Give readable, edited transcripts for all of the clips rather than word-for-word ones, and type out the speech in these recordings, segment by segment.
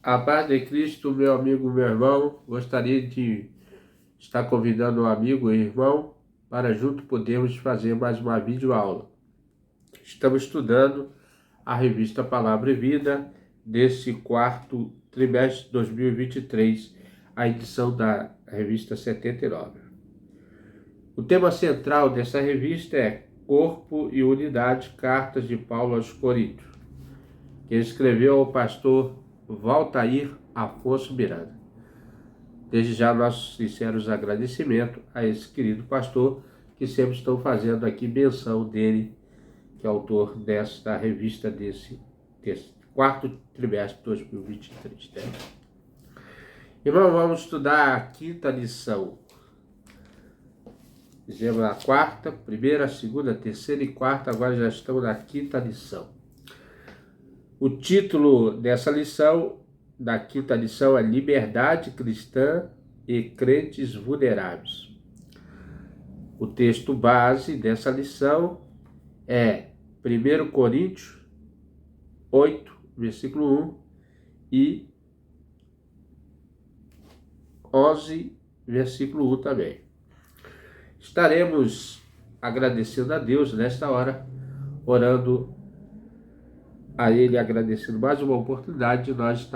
A paz de Cristo, meu amigo, meu irmão, gostaria de estar convidando um amigo e irmão para junto podermos fazer mais uma videoaula. Estamos estudando a revista Palavra e Vida desse quarto trimestre de 2023, a edição da revista 79. O tema central dessa revista é Corpo e Unidade, Cartas de Paulo aos Coríntios, que escreveu ao pastor Valtair Afonso Miranda. Desde já nossos sinceros agradecimentos a esse querido pastor, que sempre estão fazendo aqui menção dele, que é autor desta revista desse quarto trimestre de 2023. Né? Irmão, vamos estudar a quinta lição. Fizemos a quarta, primeira, segunda, terceira e quarta, agora já estamos na quinta lição. O título dessa lição, da quinta lição, é Liberdade Cristã e Crentes Vulneráveis. O texto base dessa lição é 1 Coríntios 8, versículo 1 e 11, versículo 1 também. Estaremos agradecendo a Deus nesta hora, orando a Ele, agradecendo mais uma oportunidade de nós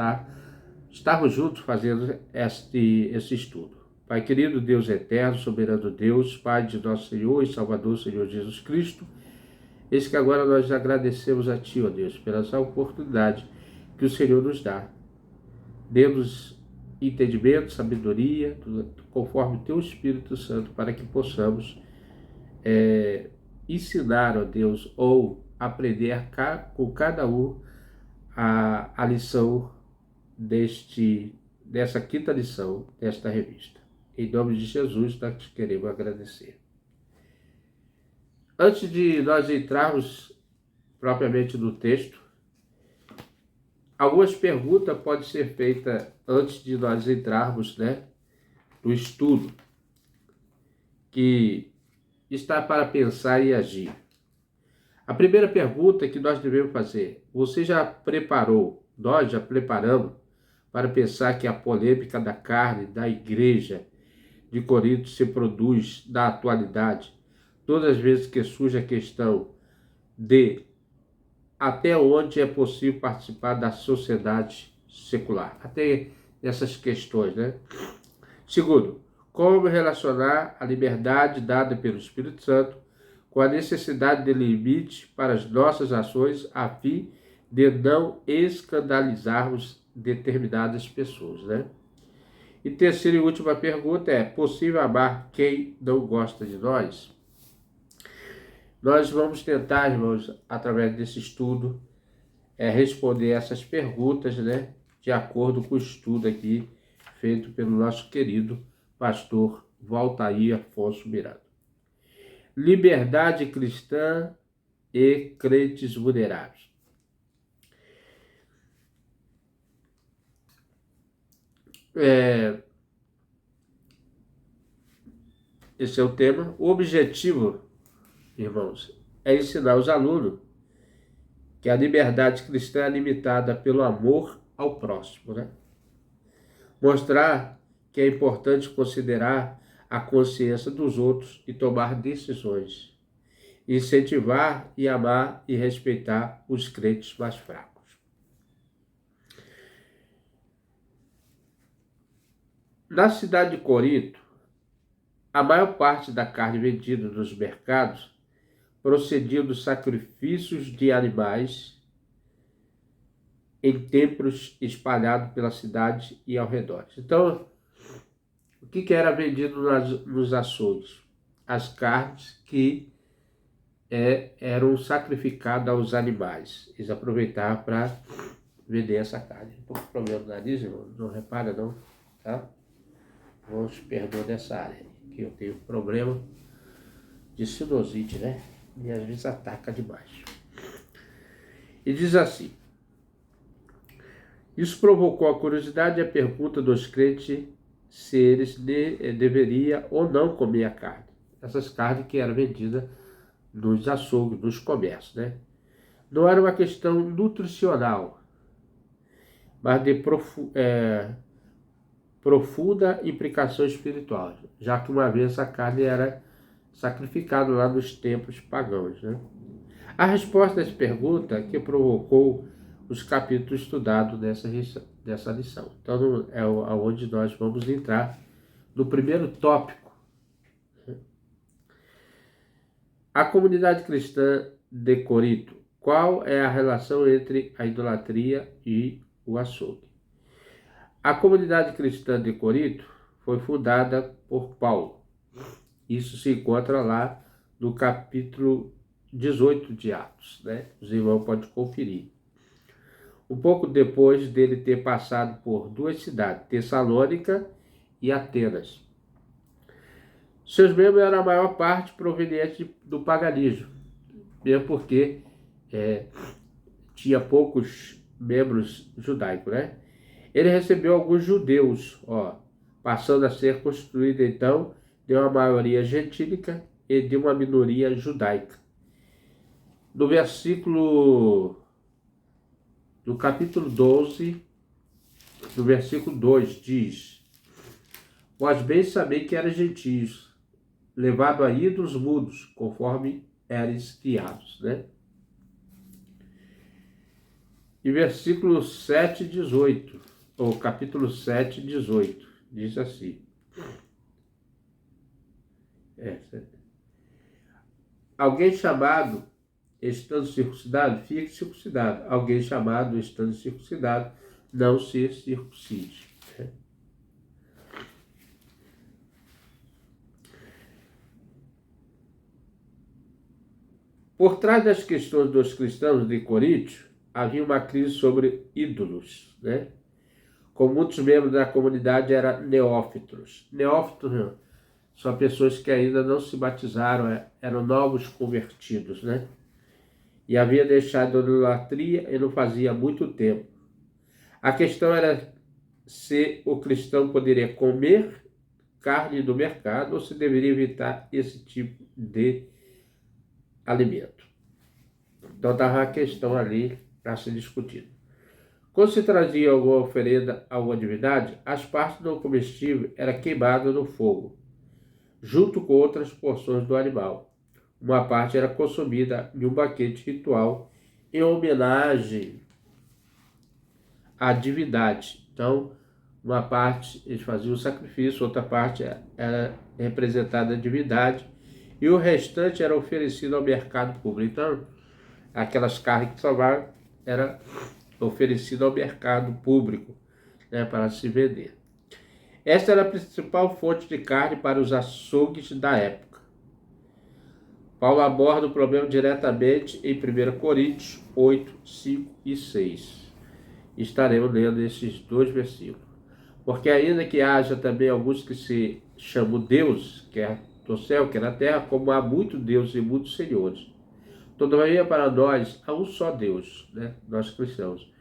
estarmos juntos fazendo esse estudo. Pai querido, Deus eterno, soberano Deus, Pai de nosso Senhor e Salvador, Senhor Jesus Cristo, eis que agora nós agradecemos a Ti, ó Deus, pela essa oportunidade que o Senhor nos dá. Dê-nos entendimento, sabedoria, conforme o Teu Espírito Santo, para que possamos ensinar, ó Deus, ou aprender com cada um a lição dessa quinta lição desta revista. Em nome de Jesus, nós queremos agradecer. Antes de nós entrarmos propriamente no texto, algumas perguntas podem ser feitas antes de nós entrarmos, no estudo, que está para pensar e agir. A primeira pergunta que nós devemos fazer: você já preparou, nós já preparamos, para pensar que a polêmica da carne da igreja de Corinto se produz na atualidade, todas as vezes que surge a questão de até onde é possível participar da sociedade secular? Até essas questões, Segundo, como relacionar a liberdade dada pelo Espírito Santo com a necessidade de limite para as nossas ações, a fim de não escandalizarmos determinadas pessoas, E terceira e última pergunta é: possível amar quem não gosta de nós? Nós vamos tentar, irmãos, através desse estudo, responder essas perguntas, de acordo com o estudo aqui feito pelo nosso querido pastor Valtair Afonso Miranda. Liberdade cristã e crentes vulneráveis. Esse é o tema. O objetivo, irmãos, é ensinar os alunos que a liberdade cristã é limitada pelo amor ao próximo, Mostrar que é importante considerar a consciência dos outros e tomar decisões. Incentivar e amar e respeitar os crentes mais fracos. Na cidade de Corinto, a maior parte da carne vendida nos mercados procedia dos sacrifícios de animais em templos espalhados pela cidade e ao redor. Então, o que era vendido nos açougues? As carnes que eram sacrificadas aos animais. Eles aproveitavam para vender essa carne. Estou com problema no nariz, irmão? Não repara não, tá? Vamos perdoar dessa área, que eu tenho problema de sinusite, E às vezes ataca demais. E diz assim: isso provocou a curiosidade e a pergunta dos crentes se eles deveriam ou não comer a carne. Essas carnes que eram vendidas nos açougues, nos comércios, Não era uma questão nutricional, mas de profunda implicação espiritual, já que uma vez a carne era sacrificada lá nos tempos pagãos, né? A resposta a essa pergunta que provocou os capítulos estudados nessa lição. Então, é onde nós vamos entrar no primeiro tópico. A comunidade cristã de Corinto. Qual é a relação entre a idolatria e o açougue? A comunidade cristã de Corinto foi fundada por Paulo. Isso se encontra lá no capítulo 18 de Atos, né? Os irmãos podem conferir. Um pouco depois dele ter passado por duas cidades, Tessalônica e Atenas. Seus membros eram a maior parte provenientes do paganismo, mesmo porque tinha poucos membros judaicos, né? Ele recebeu alguns judeus, passando a ser constituído então de uma maioria gentílica e de uma minoria judaica. No capítulo 12, no versículo 2, diz: Vós bem sabeis que eras gentios, levado a ídolos mudos, conforme eres guiados, né? E versículo 7, 18, ou capítulo 7, 18, diz assim: Alguém chamado estando circuncidado, fique circuncidado. Alguém chamado estando circuncidado, não se circuncide. Por trás das questões dos cristãos de Corinto, havia uma crise sobre ídolos, né? Como muitos membros da comunidade eram neófitos. Neófitos são pessoas que ainda não se batizaram, eram novos convertidos, né? E havia deixado a idolatria e não fazia muito tempo. A questão era se o cristão poderia comer carne do mercado ou se deveria evitar esse tipo de alimento. Então estava a questão ali para ser discutida. Quando se trazia alguma oferenda a uma divindade, as partes não comestíveis eram queimadas no fogo, junto com outras porções do animal. Uma parte era consumida em um banquete ritual em homenagem à divindade. Então, uma parte eles faziam o sacrifício, outra parte era representada a divindade e o restante era oferecido ao mercado público. Então, aquelas carnes que sobravam era oferecido ao mercado público, né, para se vender. Esta era a principal fonte de carne para os açougues da época. Paulo aborda o problema diretamente em 1 Coríntios 8, 5 e 6. Estaremos lendo esses dois versículos. Porque ainda que haja também alguns que se chamam deuses, quer do céu, quer na terra, como há muitos deuses e muitos senhores. Todavia, para nós, há um só Deus, né? Nós cristãos.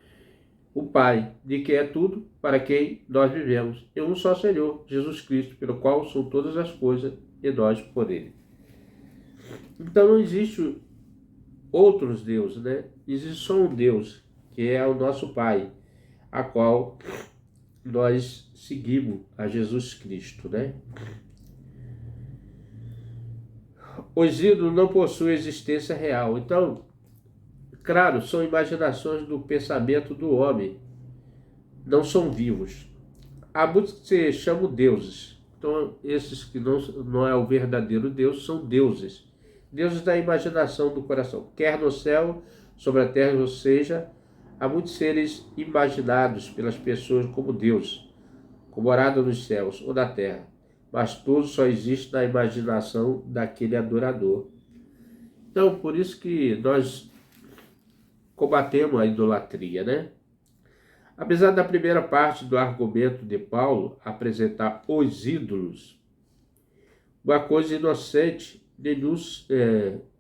O Pai, de quem é tudo, para quem nós vivemos, e um só Senhor, Jesus Cristo, pelo qual são todas as coisas, e nós por Ele. Então não existe outros deuses, né? Existe só um Deus, que é o nosso Pai, a qual nós seguimos a Jesus Cristo, né? Os ídolos não possuem existência real. Então, claro, são imaginações do pensamento do homem. Não são vivos. Há muitos que se chamam deuses. Então, esses que não é o verdadeiro Deus, são deuses. Deuses da imaginação do coração. Quer no céu, sobre a terra, ou seja, há muitos seres imaginados pelas pessoas como Deus, como morada nos céus ou na terra. Mas tudo só existe na imaginação daquele adorador. Então, por isso que nós combatemos a idolatria, né? Apesar da primeira parte do argumento de Paulo apresentar os ídolos, uma coisa inocente,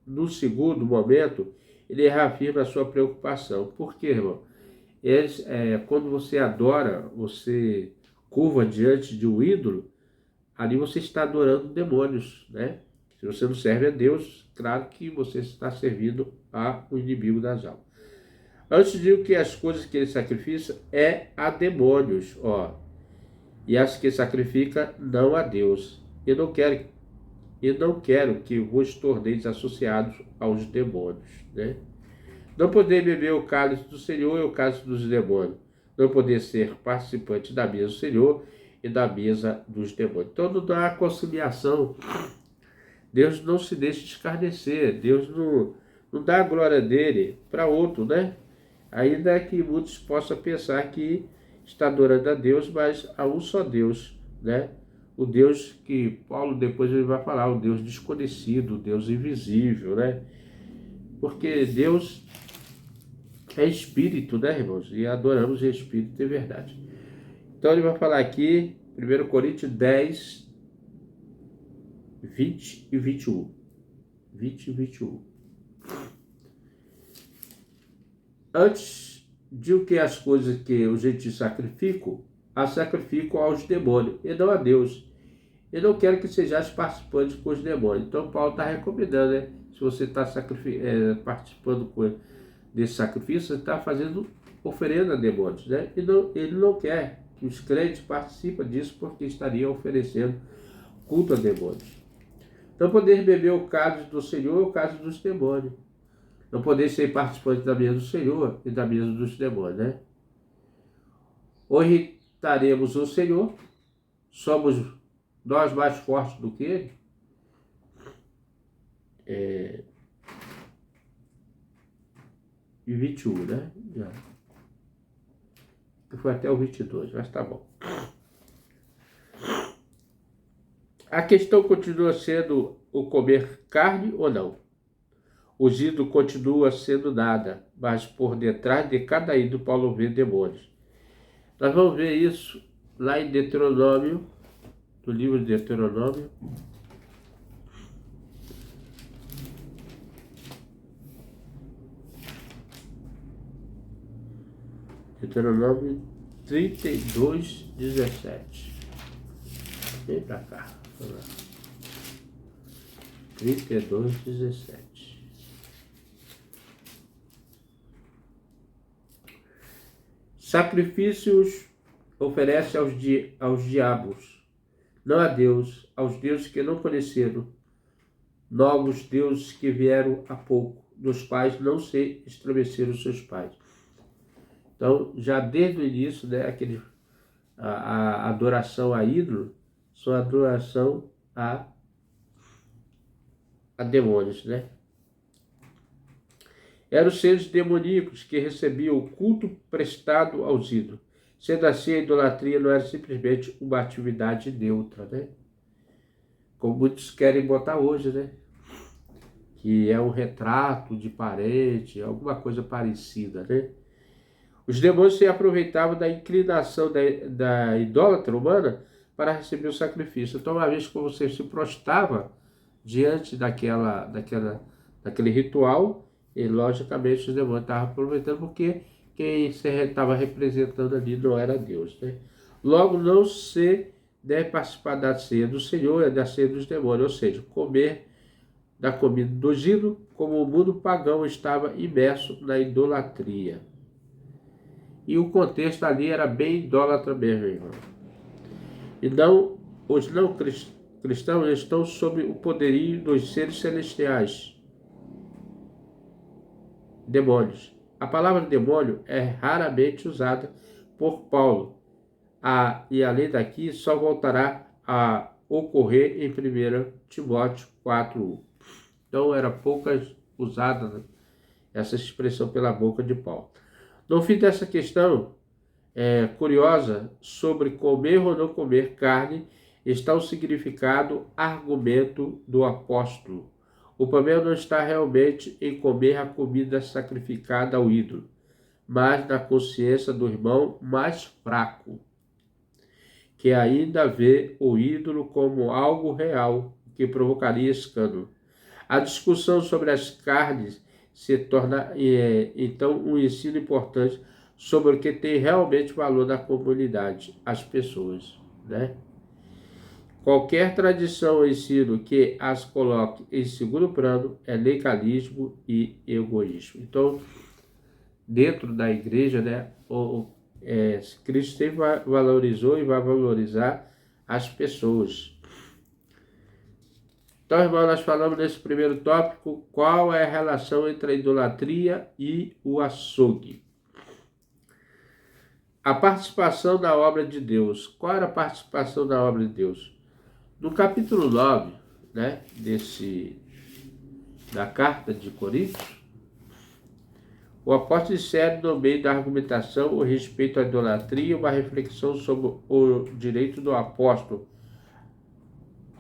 no segundo momento, ele reafirma a sua preocupação. Por quê, irmão? Quando você adora, você curva diante de um ídolo, ali você está adorando demônios, né? Se você não serve a Deus, claro que você está servindo ao inimigo das almas. Antes digo que as coisas que ele sacrifica é a demônios, ó. E as que sacrifica não a Deus. E não quero que vos torneis associados aos demônios, né? Não poder beber o cálice do Senhor e o cálice dos demônios. Não poder ser participante da mesa do Senhor e da mesa dos demônios. Então, na conciliação, Deus não se deixa escarnecer. Deus não dá a glória dele para outro, né? Ainda que muitos possam pensar que está adorando a Deus, mas a um só Deus, né? O Deus que Paulo depois ele vai falar, o Deus desconhecido, o Deus invisível, né? Porque Deus é espírito, né, irmãos? E adoramos em espírito e verdade. Então ele vai falar aqui, 1 Coríntios 10, 20 e 21. 20 e 21. Antes de o que as coisas que os gentios sacrificam, as sacrificam aos demônios, e não a Deus. Eu não quero que sejais participantes com os demônios. Então Paulo está recomendando, né? Se você está participando desse sacrifício, você está fazendo oferenda a demônios, né? Ele não quer que os crentes participem disso, porque estariam oferecendo culto a demônios. Não poder beber o cálice do Senhor e o cálice dos demônios. Não poder ser participante da mesa do Senhor e da mesa dos demônios, né? Ou irritaremos o Senhor, somos nós mais fortes do que ele. E 21, né? Já. Foi até o 22, mas tá bom. A questão continua sendo o comer carne ou não. Os ídolos continua sendo nada, mas por detrás de cada ídolo Paulo vê demônios. Nós vamos ver isso lá em Deuteronômio, no livro de Deuteronômio. Deuteronômio 32, 17. Vem pra cá. 32, 17. Sacrifícios oferece aos diabos, não a Deus, aos deuses que não conheceram, novos deuses que vieram há pouco, dos quais não se estremeceram seus pais. Então, já desde o início, né, a adoração a ídolo, são adoração a demônios, né? Eram seres demoníacos que recebiam o culto prestado aos ídolos. Sendo assim, a idolatria não era simplesmente uma atividade neutra, né? Como muitos querem botar hoje, né? Que é um retrato de parente, alguma coisa parecida, né? Os demônios se aproveitavam da inclinação da idólatra humana para receber o sacrifício. Então, uma vez que você se prostrava diante daquele ritual, e logicamente os demônios estavam aproveitando, porque quem se estava representando ali não era Deus, né? Logo, não se deve participar da ceia do Senhor e da ceia dos demônios, ou seja, comer da comida dos ídolos, como o mundo pagão estava imerso na idolatria. E o contexto ali era bem idólatra mesmo, irmão. Então, os não cristãos estão sob o poderio dos seres celestiais, demônios. A palavra demônio é raramente usada por Paulo. E além daqui, só voltará a ocorrer em 1 Timóteo 4:1. Então, era poucas usada essa expressão pela boca de Paulo. No fim dessa questão curiosa sobre comer ou não comer carne, está o significado argumento do apóstolo. O problema não está realmente em comer a comida sacrificada ao ídolo, mas na consciência do irmão mais fraco, que ainda vê o ídolo como algo real que provocaria escândalo. A discussão sobre as carnes se torna, então, um ensino importante sobre o que tem realmente valor na comunidade, as pessoas, né? Qualquer tradição ou ensino que as coloque em segundo plano é legalismo e egoísmo. Então, dentro da igreja, né? Cristo sempre valorizou e vai valorizar as pessoas. Então, irmão, nós falamos nesse primeiro tópico qual é a relação entre a idolatria e o açougue. A participação da obra de Deus. Qual era a participação da obra de Deus? No capítulo 9, né, da carta de Coríntios, o apóstolo insere no meio da argumentação o respeito à idolatria, uma reflexão sobre o direito do apóstolo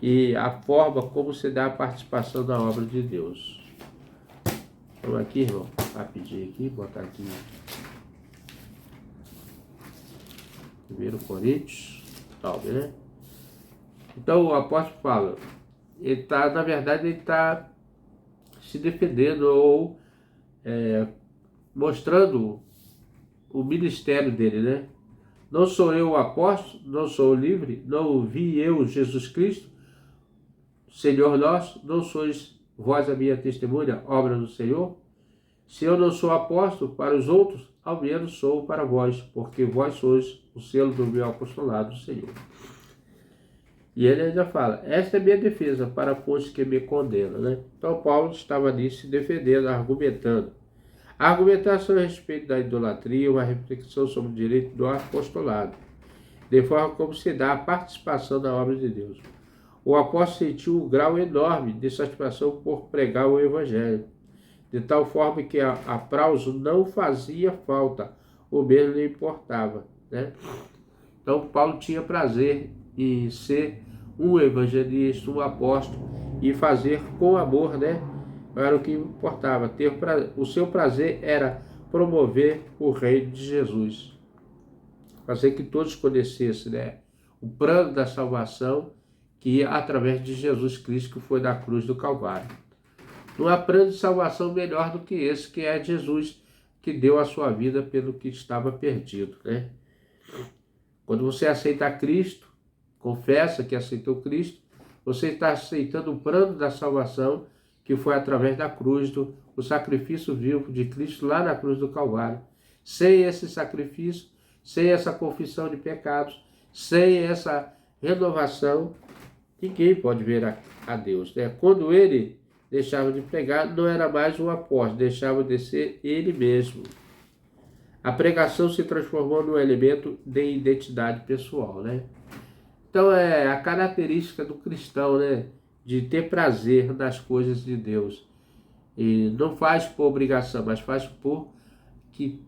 e a forma como se dá a participação da obra de Deus. Vamos aqui, irmão, rapidinho aqui, botar aqui 1 Coríntios, né? Então o apóstolo fala, na verdade ele está se defendendo ou mostrando o ministério dele, né? Não sou eu o apóstolo, não sou o livre, não vi eu Jesus Cristo, Senhor nosso, não sois vós a minha testemunha, obra do Senhor? Se eu não sou apóstolo para os outros, ao menos sou para vós, porque vós sois o selo do meu apostolado, Senhor. E ele ainda fala, esta é minha defesa para os que me condenam, né? Então Paulo estava ali se defendendo, argumentando. A argumentação a respeito da idolatria, uma reflexão sobre o direito do apostolado, de forma como se dá a participação da obra de Deus. O apóstolo sentiu um grau enorme de satisfação por pregar o Evangelho, de tal forma que aplauso não fazia falta, ou mesmo lhe importava, né? Então Paulo tinha prazer em ser um evangelista, um apóstolo, e fazer com amor, né? Era o que importava. O seu prazer era promover o reino de Jesus, fazer que todos conhecessem, né, o plano da salvação que através de Jesus Cristo, que foi da cruz do Calvário. Não há plano de salvação melhor do que esse, que é Jesus, que deu a sua vida pelo que estava perdido, né? Quando você aceita Cristo, confessa que aceitou Cristo, você está aceitando o plano da salvação, que foi através da cruz, o sacrifício vivo de Cristo lá na cruz do Calvário. Sem esse sacrifício, sem essa confissão de pecados, sem essa renovação, ninguém pode ver a Deus, né? Quando ele deixava de pregar, não era mais um apóstolo, deixava de ser ele mesmo. A pregação se transformou num elemento de identidade pessoal, né? Então é a característica do cristão, né? De ter prazer nas coisas de Deus. E não faz por obrigação, mas faz por que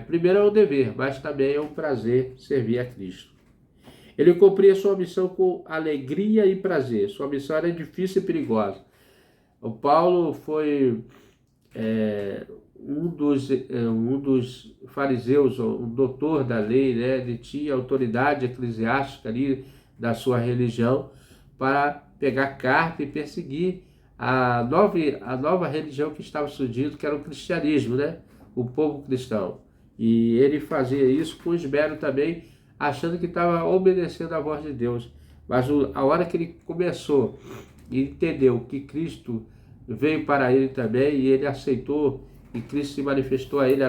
primeiro é um dever, mas também é um prazer servir a Cristo. Ele cumpria sua missão com alegria e prazer. Sua missão era difícil e perigosa. O Paulo foi um dos fariseus, um doutor da lei, né? Ele tinha autoridade eclesiástica ali da sua religião para pegar carta e perseguir a nova religião que estava surgindo, que era o cristianismo, né? O povo cristão. E ele fazia isso com esmero também, achando que estava obedecendo à voz de Deus. Mas a hora que ele começou e entendeu que Cristo veio para ele também, e ele aceitou, e Cristo se manifestou a ele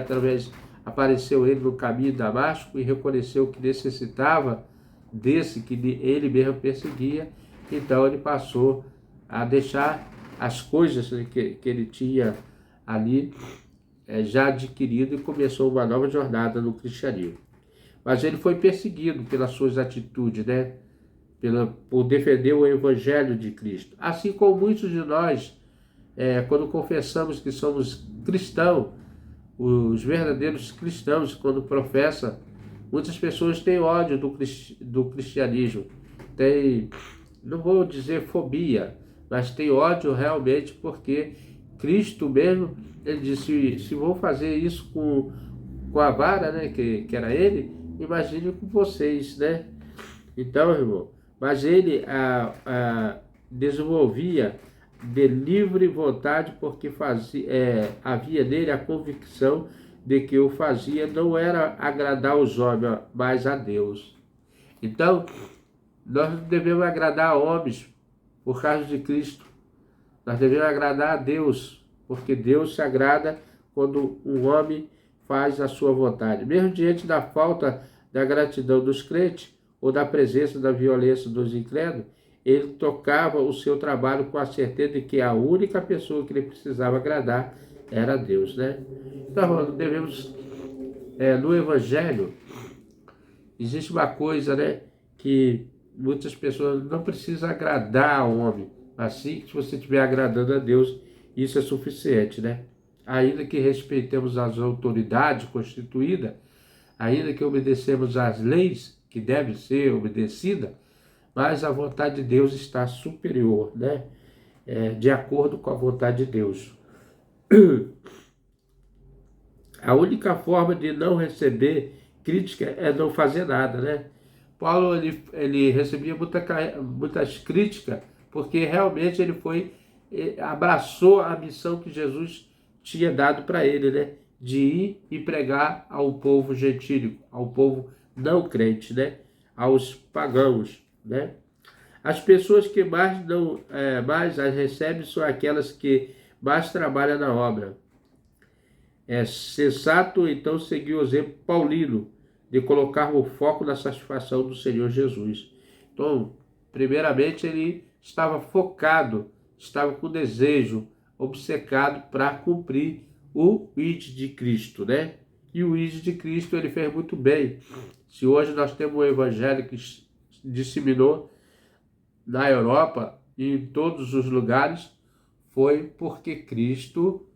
apareceu ele no caminho de Damasco e reconheceu que necessitava desse que ele mesmo perseguia. Então ele passou a deixar as coisas que ele tinha ali já adquirido e começou uma nova jornada no cristianismo. Mas ele foi perseguido pelas suas atitudes, né? Por defender o evangelho de Cristo. Assim como muitos de nós, quando confessamos que somos cristãos, os verdadeiros cristãos, quando professam, muitas pessoas têm ódio do cristianismo, não vou dizer fobia, mas tem ódio realmente, porque Cristo mesmo, ele disse, se vou fazer isso com a vara, né, que era ele, imagine com vocês, né? Então, irmão, mas ele desenvolvia de livre vontade, porque havia nele a convicção de que o fazia não era agradar os homens, mas a Deus. Então, nós não devemos agradar a homens por causa de Cristo. Nós devemos agradar a Deus, porque Deus se agrada quando um homem faz a sua vontade. Mesmo diante da falta da gratidão dos crentes ou da presença da violência dos incrédulos, ele tocava o seu trabalho com a certeza de que a única pessoa que ele precisava agradar era Deus, né? Então, devemos, no Evangelho, existe uma coisa, né, que muitas pessoas não precisam agradar ao homem. Assim, se você estiver agradando a Deus, isso é suficiente, né? Ainda que respeitemos as autoridades constituídas, ainda que obedecemos às leis que devem ser obedecidas, mas a vontade de Deus está superior, né? De acordo com a vontade de Deus. A única forma de não receber crítica é não fazer nada, né? Paulo, ele recebia muitas críticas, porque realmente abraçou a missão que Jesus tinha dado para ele, né? De ir e pregar ao povo gentílico, ao povo não crente, né? Aos pagãos, né? As pessoas que mais as recebem são aquelas que mais trabalham na obra. É sensato, então, seguir o exemplo paulino de colocar o foco na satisfação do Senhor Jesus. Então, primeiramente, ele estava focado, estava com desejo, obcecado para cumprir o ID de Cristo, né? E o ID de Cristo ele fez muito bem. Se hoje nós temos um evangelho que disseminou na Europa e em todos os lugares, foi porque Cristo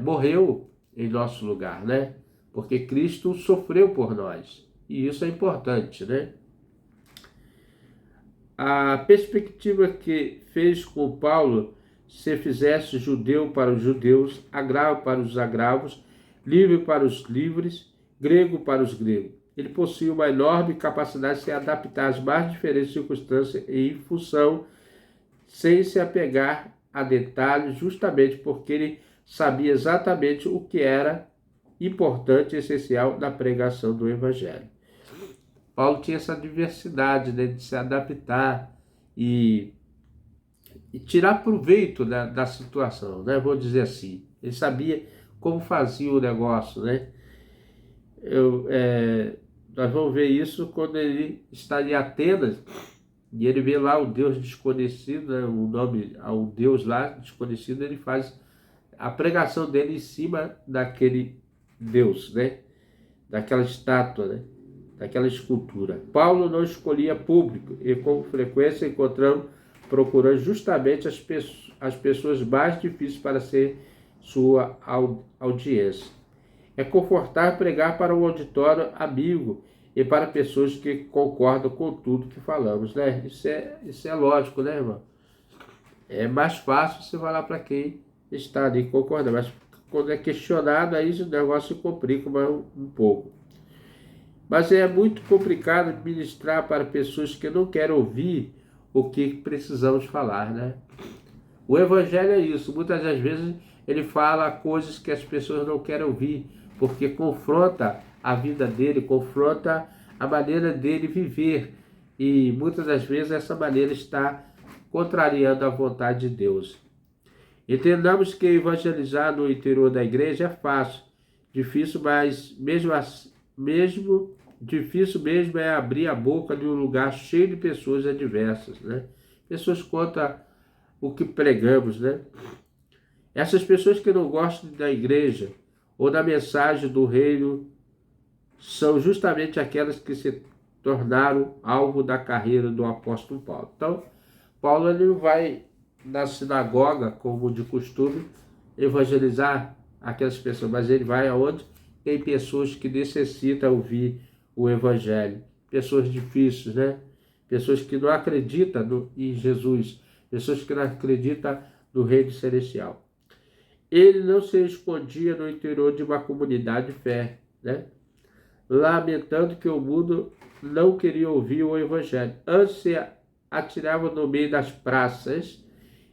morreu em nosso lugar, né? Porque Cristo sofreu por nós. E isso é importante, né? A perspectiva que fez com Paulo se fizesse judeu para os judeus, agravo para os agravos, livre para os livres, grego para os gregos. Ele possui uma enorme capacidade de se adaptar às mais diferentes circunstâncias e em função, sem se apegar a detalhes, justamente porque ele sabia exatamente o que era importante e essencial na pregação do Evangelho. Paulo tinha essa diversidade, né, de se adaptar e tirar proveito da situação, né? Vou dizer assim. Ele sabia como fazia o negócio, né? Nós vamos ver isso quando ele está em Atenas e ele vê lá o Deus desconhecido, né? O nome ao Deus lá desconhecido, ele faz a pregação dele em cima daquele Deus, né? Daquela estátua, né? Daquela escultura. Paulo não escolhia público e com frequência encontramos procurando justamente as pessoas mais difíceis para ser sua audiência. É confortável pregar para um auditório amigo e para pessoas que concordam com tudo que falamos, né? Isso é lógico, né, irmão? É mais fácil você falar para quem está ali concordando, mas quando é questionado, aí o negócio se complica um pouco. Mas é muito complicado ministrar para pessoas que não querem ouvir o que precisamos falar, né? O Evangelho é isso. Muitas das vezes ele fala coisas que as pessoas não querem ouvir, porque confronta a vida dele, confronta a maneira dele viver. E muitas das vezes essa maneira está contrariando a vontade de Deus. Entendamos que evangelizar no interior da igreja é fácil, difícil, mas difícil mesmo é abrir a boca de um lugar cheio de pessoas adversas, né? Pessoas contra o que pregamos, né? Essas pessoas que não gostam da igreja ou da mensagem do reino são justamente aquelas que se tornaram alvo da carreira do apóstolo Paulo. Então, Paulo ele não vai na sinagoga, como de costume, evangelizar aquelas pessoas, mas ele vai aonde tem pessoas que necessitam ouvir o Evangelho, pessoas difíceis, né? Pessoas que não acreditam em Jesus, pessoas que não acreditam no reino celestial. Ele não se escondia no interior de uma comunidade de fé, né? Lamentando que o mundo não queria ouvir o Evangelho. Antes se atirava no meio das praças,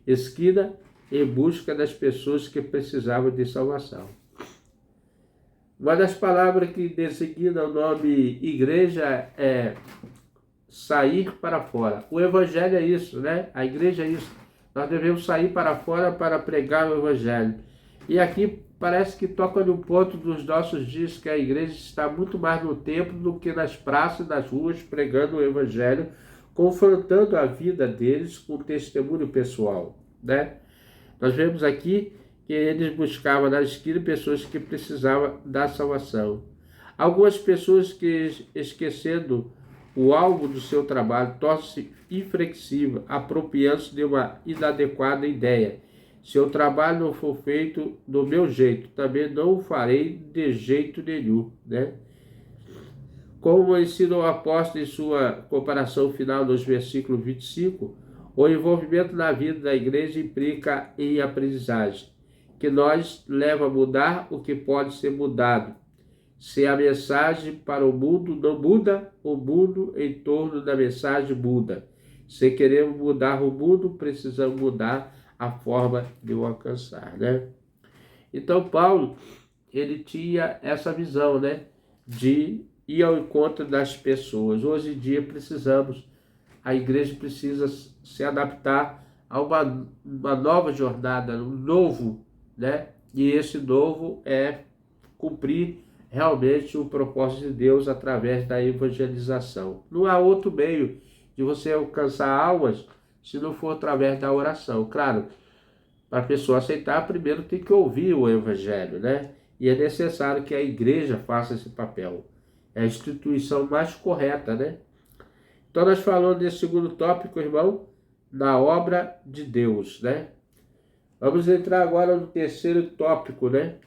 esquina, em busca das pessoas que precisavam de salvação. Uma das palavras que designa o nome igreja é sair para fora. O Evangelho é isso, né? A igreja é isso. Nós devemos sair para fora para pregar o Evangelho. E aqui parece que toca no ponto dos nossos dias que a igreja está muito mais no templo do que nas praças e nas ruas, pregando o evangelho, confrontando a vida deles com testemunho pessoal, né? Nós vemos aqui que eles buscavam na esquina pessoas que precisavam da salvação. Algumas pessoas que, esquecendo o alvo do seu trabalho, tornam-se inflexível, apropriando-se de uma inadequada ideia. Se o trabalho não for feito do meu jeito, também não o farei de jeito nenhum, né? Como ensina o apóstolo em sua comparação final nos versículos 25, o envolvimento na vida da igreja implica em aprendizagem, que nos leva a mudar o que pode ser mudado. Se a mensagem para o mundo não muda, o mundo em torno da mensagem muda. Se queremos mudar o mundo, precisamos mudar a forma de o alcançar, né? Então, Paulo, ele tinha essa visão, né? De ir ao encontro das pessoas. Hoje em dia a igreja precisa se adaptar a uma nova jornada, um novo, né? E esse novo é cumprir realmente o propósito de Deus através da evangelização. Não há outro meio de você alcançar almas se não for através da oração. Claro, para a pessoa aceitar, primeiro tem que ouvir o evangelho, né? E é necessário que a igreja faça esse papel. É a instituição mais correta, né? Então nós falamos desse segundo tópico, irmão, na obra de Deus, né? Vamos entrar agora no terceiro tópico, né?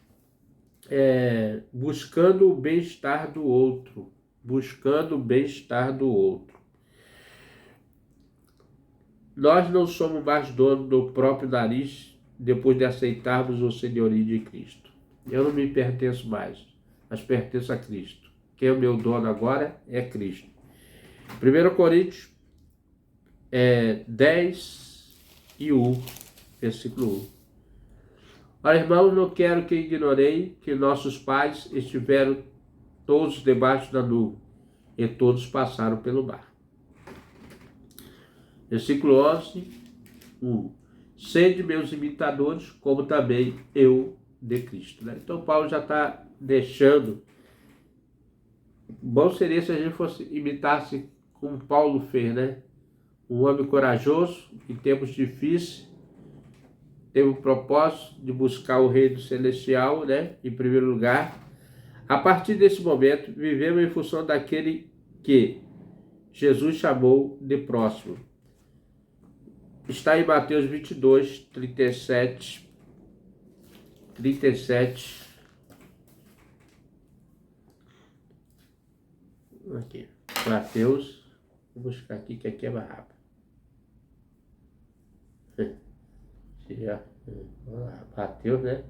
Buscando o bem-estar do outro. Buscando o bem-estar do outro. Nós não somos mais donos do próprio nariz depois de aceitarmos o senhorio de Cristo. Eu não me pertenço mais, mas pertenço a Cristo. Quem é o meu dono agora é Cristo. 1 Coríntios 10 e 1, versículo 1. Ora, irmãos, não quero que ignorei que nossos pais estiveram todos debaixo da nuvem, e todos passaram pelo mar. Versículo 11, 1. Sede meus imitadores, como também eu de Cristo. Né? Então, Paulo já está deixando. Bom seria se a gente imitasse como Paulo fez, né? Um homem corajoso, em tempos difíceis, teve o propósito de buscar o reino celestial, né? Em primeiro lugar. A partir desse momento, vivemos em função daquele que Jesus chamou de próximo. Está em Mateus 22, 37. Aqui, Mateus, vou buscar aqui que aqui é mais rápido. Mateus, né?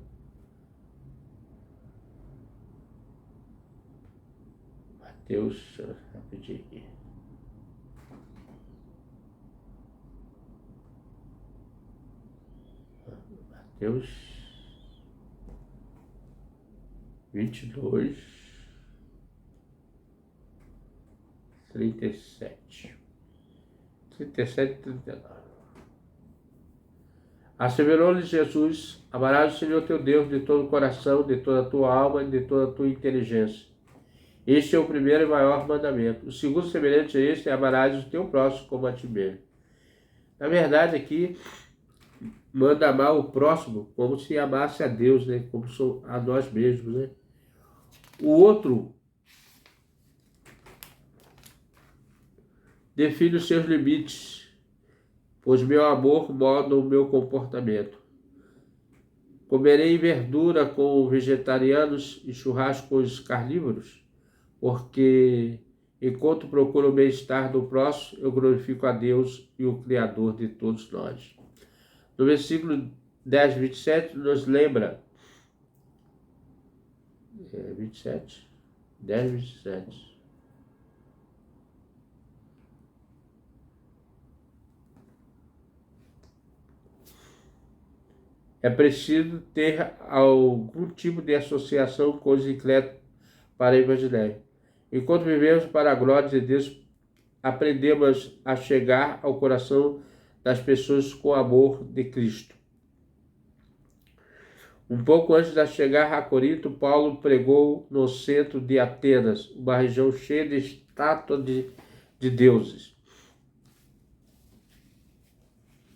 Mateus, rapidinho aqui. Mateus 22, 37. 37 e 39. Asseverou-lhe Jesus: amarás o Senhor teu Deus de todo o coração, de toda a tua alma e de toda a tua inteligência. Este é o primeiro e maior mandamento. O segundo, semelhante a este, é amarás o teu próximo como a ti mesmo. Na verdade, aqui manda amar o próximo como se amasse a Deus, né? Como a nós mesmos, né? O outro define os seus limites, pois meu amor molda o meu comportamento. Comerei verdura com vegetarianos e churrasco com os carnívoros, porque enquanto procuro o bem-estar do próximo, eu glorifico a Deus e o Criador de todos nós. No versículo 10, 27, nos lembra 27, 10, 27. É preciso ter algum tipo de associação com os incrédulos para evangelizar. Enquanto vivemos para a glória de Deus, aprendemos a chegar ao coração das pessoas com o amor de Cristo. Um pouco antes de chegar a Corinto, Paulo pregou no centro de Atenas, uma região cheia de estátuas de deuses.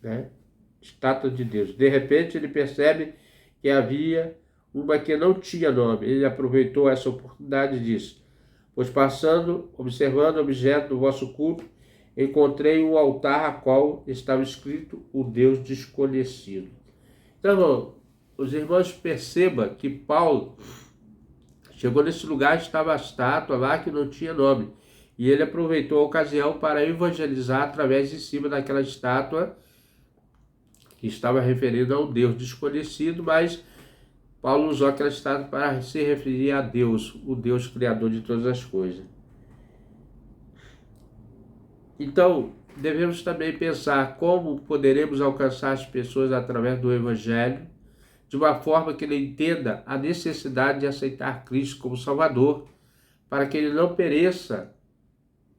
Né? Estátua de Deus. De repente ele percebe que havia uma que não tinha nome. Ele aproveitou essa oportunidade e disse: pois passando, observando o objeto do vosso culto, encontrei um altar a qual estava escrito o Deus desconhecido. Então, os irmãos percebam que Paulo chegou nesse lugar, estava a estátua lá que não tinha nome. E ele aproveitou a ocasião para evangelizar através de cima daquela estátua que estava referindo ao Deus desconhecido, mas Paulo usou aquela estátua para se referir a Deus, o Deus criador de todas as coisas. Então, devemos também pensar como poderemos alcançar as pessoas através do Evangelho, de uma forma que ele entenda a necessidade de aceitar Cristo como Salvador, para que ele não pereça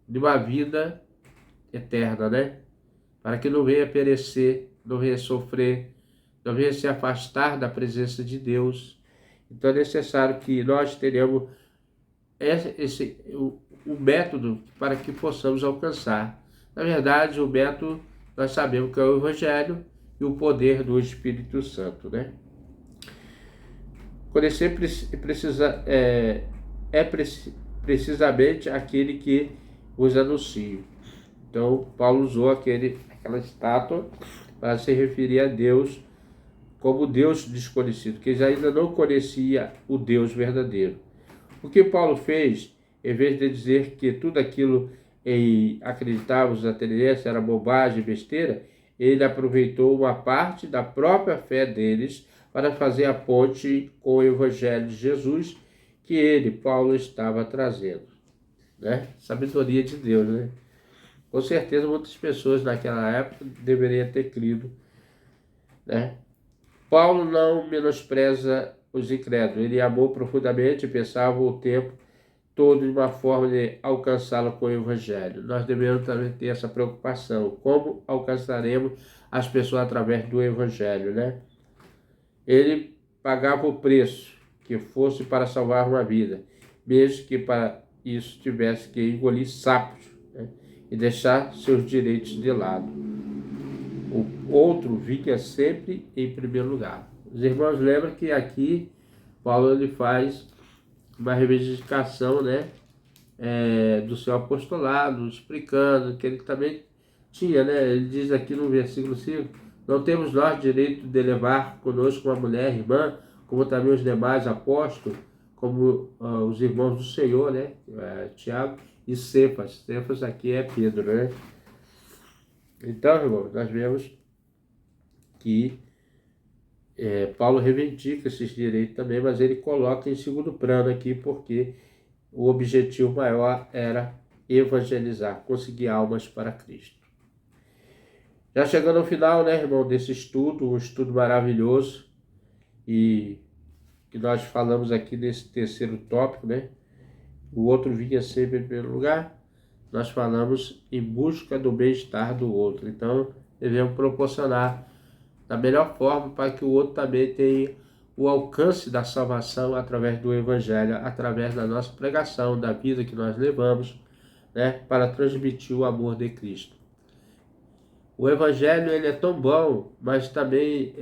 de uma vida eterna, né? Para que não venha perecer, não venha sofrer, não venha se afastar da presença de Deus. Então é necessário que nós tenhamos o método para que possamos alcançar. Na verdade, o método nós sabemos que é o Evangelho e o poder do Espírito Santo, né? Conhecer precisamente aquele que os anuncia. Então, Paulo usou aquela estátua para se referir a Deus como Deus desconhecido, que eles ainda não conhecia o Deus verdadeiro. O que Paulo fez, em vez de dizer que tudo aquilo em acreditavam os atenienses era bobagem, besteira, ele aproveitou uma parte da própria fé deles para fazer a ponte com o Evangelho de Jesus que ele, Paulo, estava trazendo. Né? Sabedoria de Deus, né? Com certeza muitas pessoas naquela época deveriam ter crido. Né? Paulo não menospreza os incrédulos, ele amou profundamente e pensava o tempo todo de uma forma de alcançá-lo com o Evangelho. Nós devemos também ter essa preocupação, como alcançaremos as pessoas através do Evangelho, né? Ele pagava o preço que fosse para salvar uma vida, mesmo que para isso tivesse que engolir sapos, né? E deixar seus direitos de lado. O outro vinha sempre em primeiro lugar. Os irmãos lembram que aqui Paulo ele faz uma reivindicação, né, do seu apostolado, explicando que ele também tinha, né? Ele diz aqui no versículo 5: não temos nós direito de levar conosco uma mulher irmã, como também os demais apóstolos, como os irmãos do Senhor, né? Tiago e Cefas. Cefas aqui é Pedro, né? Então, irmãos, nós vemos que Paulo reivindica esses direitos também, mas ele coloca em segundo plano aqui, porque o objetivo maior era evangelizar, conseguir almas para Cristo. Já chegando ao final, né, irmão, desse estudo, um estudo maravilhoso, e que nós falamos aqui nesse terceiro tópico, né? O outro vinha sempre em primeiro lugar. Nós falamos em busca do bem-estar do outro. Então, devemos proporcionar da melhor forma para que o outro também tenha o alcance da salvação através do Evangelho, através da nossa pregação, da vida que nós levamos, né, para transmitir o amor de Cristo. O Evangelho ele é tão bom, mas também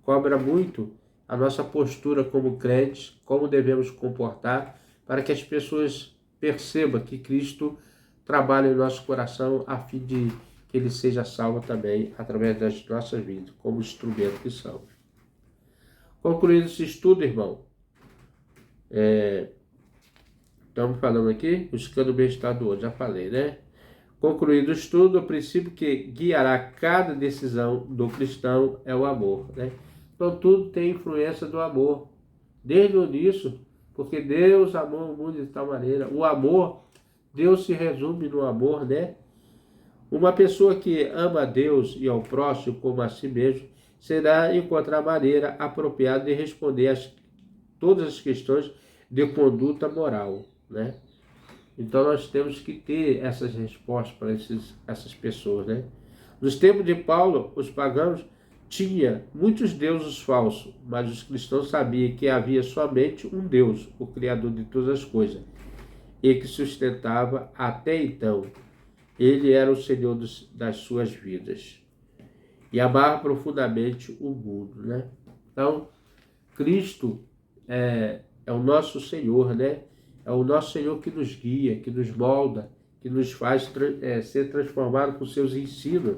cobra muito a nossa postura como crentes, como devemos comportar, para que as pessoas percebam que Cristo trabalha em nosso coração a fim de que ele seja salvo também através das nossas vidas, como instrumento que somos. Concluído esse estudo, irmão, estamos falando aqui, buscando o bem-estar do outro, já falei, né? Concluído o estudo, o princípio que guiará cada decisão do cristão é o amor, né? Então tudo tem influência do amor, desde o início, porque Deus amou o mundo de tal maneira. O amor, Deus se resume no amor, né? Uma pessoa que ama a Deus e ao próximo como a si mesmo, será encontrar a maneira apropriada de responder a todas as questões de conduta moral, né? Então nós temos que ter essas respostas para essas pessoas, né? Nos tempos de Paulo, os pagãos tinha muitos deuses falsos, mas os cristãos sabiam que havia somente um Deus, o Criador de todas as coisas, e que sustentava até então. Ele era o Senhor das suas vidas e amava profundamente o mundo, né? Então, Cristo é o nosso Senhor, né? É o nosso Senhor que nos guia, que nos molda, que nos faz ser transformado por seus ensinos.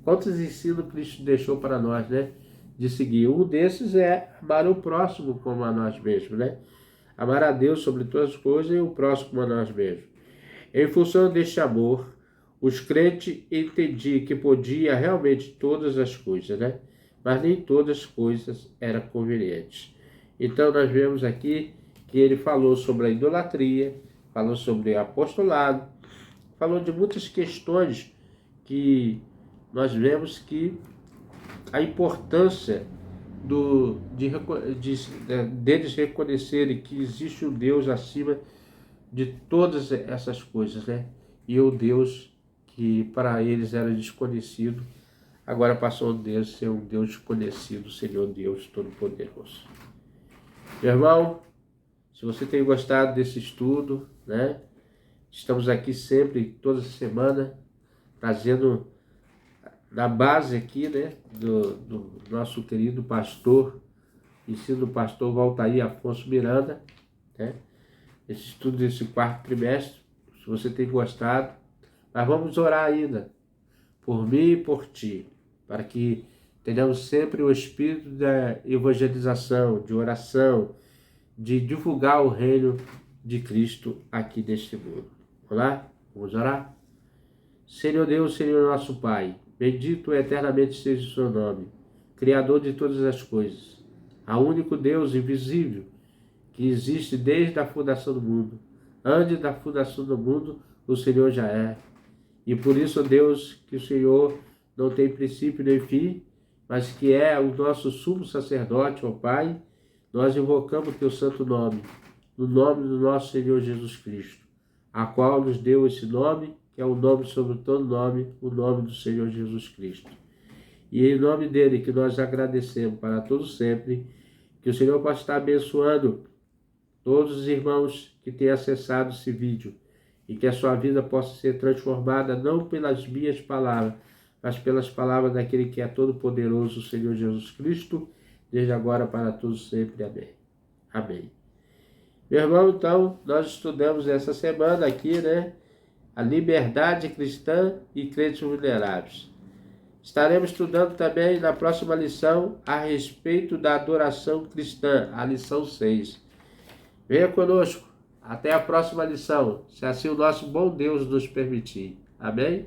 Quantos ensinos Cristo deixou para nós, né? De seguir. Um desses é amar o próximo como a nós mesmos, né? Amar a Deus sobre todas as coisas e o próximo como a nós mesmos. Em função deste amor, os crentes entendiam que podia realmente todas as coisas, né? Mas nem todas as coisas eram convenientes. Então nós vemos aqui que ele falou sobre a idolatria, falou sobre apostolado, falou de muitas questões que nós vemos que a importância deles reconhecerem que existe um Deus acima de todas essas coisas, né? E o Deus que para eles era desconhecido, agora passou a ser um Deus conhecido, Senhor Deus Todo-Poderoso. Meu irmão, se você tem gostado desse estudo, né? Estamos aqui sempre, toda semana, trazendo na base aqui, né, do nosso querido pastor, ensino do pastor Valtair Afonso Miranda, né? Esse estudo desse quarto trimestre, se você tem gostado, mas vamos orar ainda, por mim e por ti, para que tenhamos sempre o espírito da evangelização, de oração, de divulgar o reino de Cristo aqui neste mundo. Vamos lá? Vamos orar? Senhor Deus, Senhor nosso Pai, bendito eternamente seja o seu nome, Criador de todas as coisas, a único Deus invisível, que existe desde a fundação do mundo. Antes da fundação do mundo, o Senhor já é. E por isso, Deus, que o Senhor não tem princípio nem fim, mas que é o nosso sumo sacerdote, ó Pai, nós invocamos o teu santo nome, no nome do nosso Senhor Jesus Cristo, a qual nos deu esse nome, que é o nome sobre todo nome, o nome do Senhor Jesus Cristo. E em nome dele que nós agradecemos para todos sempre, que o Senhor possa estar abençoando todos os irmãos que têm acessado esse vídeo e que a sua vida possa ser transformada não pelas minhas palavras, mas pelas palavras daquele que é todo-poderoso, o Senhor Jesus Cristo, desde agora para todos sempre. Amém. Amém. Meu irmão, então, nós estudamos essa semana aqui, né? A liberdade cristã e crentes vulneráveis. Estaremos estudando também na próxima lição a respeito da adoração cristã, a lição 6. Venha conosco. Até a próxima lição, se assim o nosso bom Deus nos permitir. Amém?